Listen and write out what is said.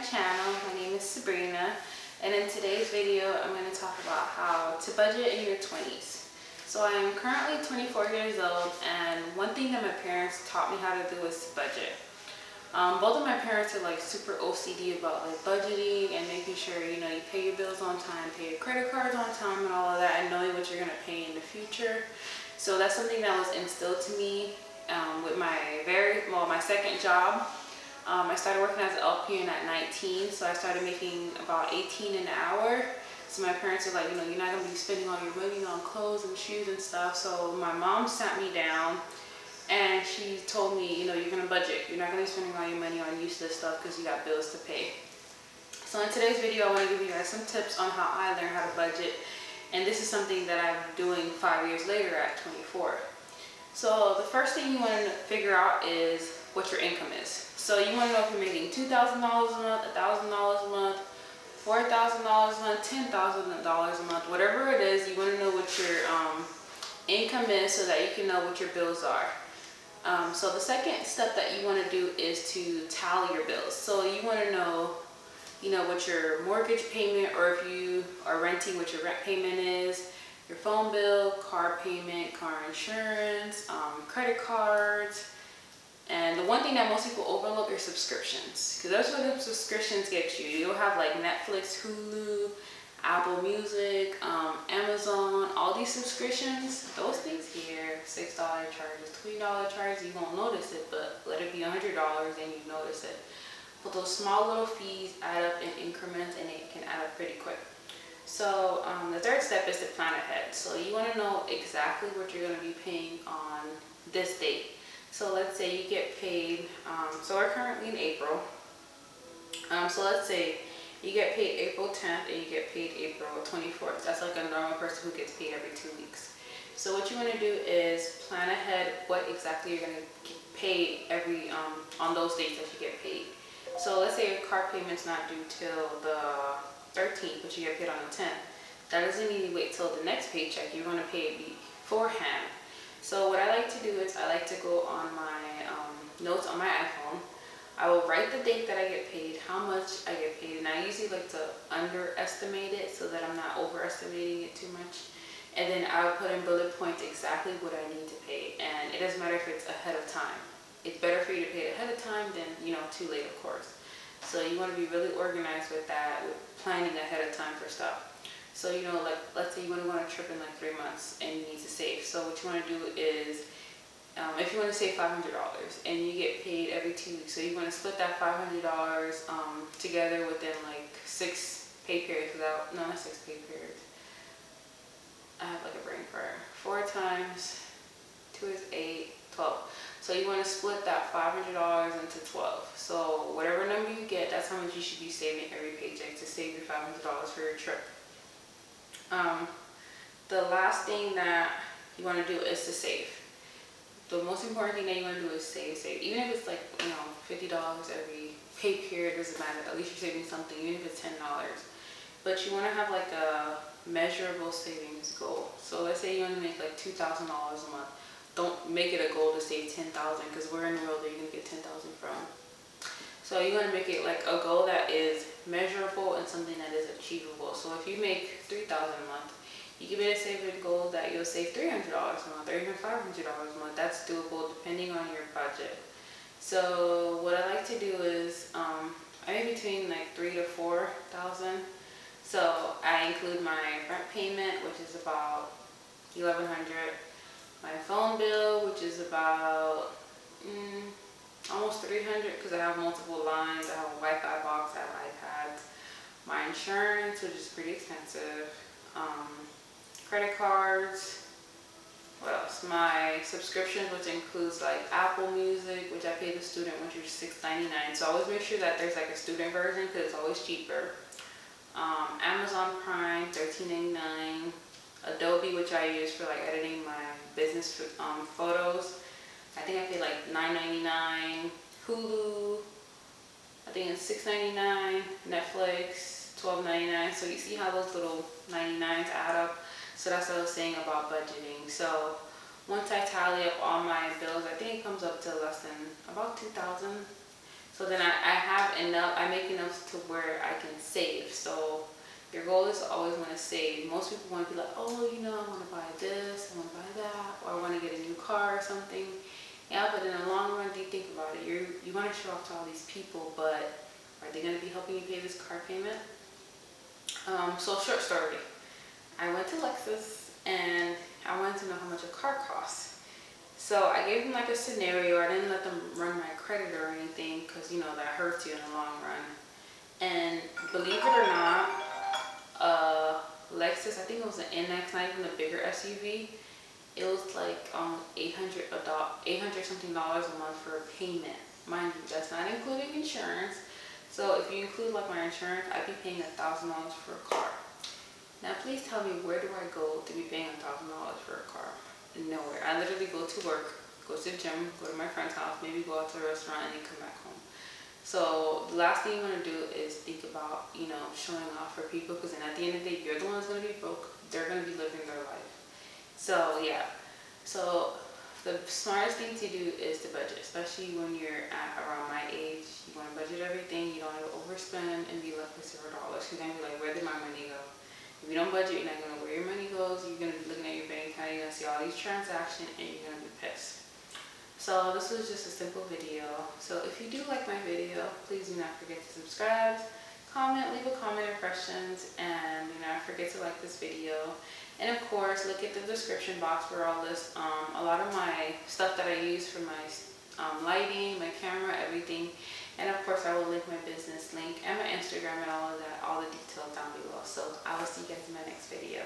channel. My name is Sabrina, and in today's video I'm going to talk about how to budget in your 20s. So I am currently 24 years old, and one thing that my parents taught me how to do is budget. Both of my parents are like super OCD about like budgeting and making sure you pay your bills on time, pay your credit cards on time and all of that, and knowing what you're going to pay in the future. So that's something that was instilled to me with my second job. I started working as an LPN at 19, so I started making about 18 an hour. So my parents were like, you're not going to be spending all your money on clothes and shoes and stuff. So my mom sat me down and she told me, you're going to budget. You're not going to be spending all your money on useless stuff because you got bills to pay. So in today's video, I want to give you guys some tips on how I learned how to budget. And this is something that I'm doing 5 years later at 24. So the first thing you want to figure out is what your income is. So you want to know if you're making $2,000 a month, $1,000 a month, $4,000 a month, $10,000 a month, whatever it is. You want to know what your income is so that you can know what your bills are. So the second step that you want to do is to tally your bills. So you want to know, what your mortgage payment, or if you are renting, what your rent payment is, your phone bill, car payment, car insurance, credit cards. And the one thing that most people overlook are subscriptions, because that's what the subscriptions get you. You'll have like Netflix, Hulu, Apple Music, Amazon, all these subscriptions. Those things here, $6 charges, $20 charges, you won't notice it, but let it be $100 and you notice it. But those small little fees add up in increments, and it can add up pretty quick. So the third step is to plan ahead. So you want to know exactly what you're going to be paying on this date. So let's say you get paid, so we're currently in April. So let's say you get paid April 10th and you get paid April 24th. That's like a normal person who gets paid every 2 weeks. So what you want to do is plan ahead what exactly you're going to get paid every on those dates that you get paid. So let's say your car payment's not due till the 13th, but you get paid on the 10th. That doesn't mean you wait till the next paycheck. You're going to pay it beforehand. So what I like to do is I like to go on my notes on my iPhone. I will write the date that I get paid, how much I get paid, and I usually like to underestimate it so that I'm not overestimating it too much. And then I will put in bullet points exactly what I need to pay, and it doesn't matter if it's ahead of time. It's better for you to pay it ahead of time than too late, of course. So you want to be really organized with that, with planning ahead of time for stuff. So, like, let's say you want to go on a trip in like 3 months and you need to save. So what you want to do is, if you want to save $500 and you get paid every 2 weeks, so you want to split that $500 together within like 6 pay periods. Not 6 pay periods. I have like a brain fire. 4 times 2 is 8, 12. So you want to split that $500 into 12. So whatever number you get, that's how much you should be saving every paycheck to save your $500 for your trip. The last thing that you want to do is to save. The most important thing that you want to do is save. Even if it's like, $50 every pay period, doesn't matter. At least you're saving something, even if it's $10. But you want to have like a measurable savings goal. So let's say you want to make like $2,000 a month. Don't make it a goal to save $10,000, because where in the world are you going to get $10,000 from? So you want to make it like a goal that is measurable and something that is achievable. So if you make $3,000 a month, you can be a saving goal that you'll save $300 a month or even $500 a month. That's doable depending on your budget. So what I like to do is I make between like $3,000 to $4,000. So I include my rent payment, which is about $1,100. My phone bill, which is about almost $300, because I have multiple lines. I have a Wi-Fi box, I have iPads. My insurance, which is pretty expensive. Credit cards. What else? My subscriptions, which includes like Apple Music, which I pay the student, which is $6.99. So I always make sure that there's like a student version, because it's always cheaper. Amazon Prime, $13.99. Adobe, which I use for like editing my business photos. I think I paid like $9.99. Hulu, I think it's $6.99. Netflix, $12.99. So you see how those little 99s add up. So that's what I was saying about budgeting. So once I tally up all my bills, I think it comes up to less than about $2,000. So then I have enough, I make enough to where I can save. So your goal is to always want to save. Most people want to be like, oh, you know, I want to buy this, I want to buy that, or I want to get a new car or something. Yeah, but in the long run, do you think about it? You want to show off to all these people, but are they going to be helping you pay this car payment? So short story. I went to Lexus and I wanted to know how much a car costs. So I gave them like a scenario. I didn't let them run my credit or anything because, you know, that hurts you in the long run. And believe it or not, Lexus, I think it was an NX, not even a bigger SUV. It was like $800 something dollars a month for a payment. Mind you, that's not including insurance. So if you include like my insurance, I'd be paying $1,000 for a car. Now please tell me, where do I go to be paying $1,000 for a car? Nowhere. I literally go to work, go to the gym, go to my friend's house, maybe go out to a restaurant and then come back home. So the last thing you want to do is think about, you know, showing off for people, because then at the end of the day, you're the one that's going to be broke. They're going to be living their life. So yeah, so the smartest thing to do is to budget, especially when you're at around my age. You want to budget everything. You don't want to overspend and be left with $0. You're going to be like, where did my money go? If you don't budget, you're not going to know where your money goes. You're going to be looking at your bank account. You're going to see all these transactions and you're going to be pissed. So this was just a simple video. So if you do like my video, please do not forget to subscribe, comment, leave a comment or questions, and do not forget to like this video. And of course, look at the description box where I'll list a lot of my stuff that I use for my lighting, my camera, everything. And of course, I will link my business link and my Instagram and all of that, all the details down below. So I will see you guys in my next video.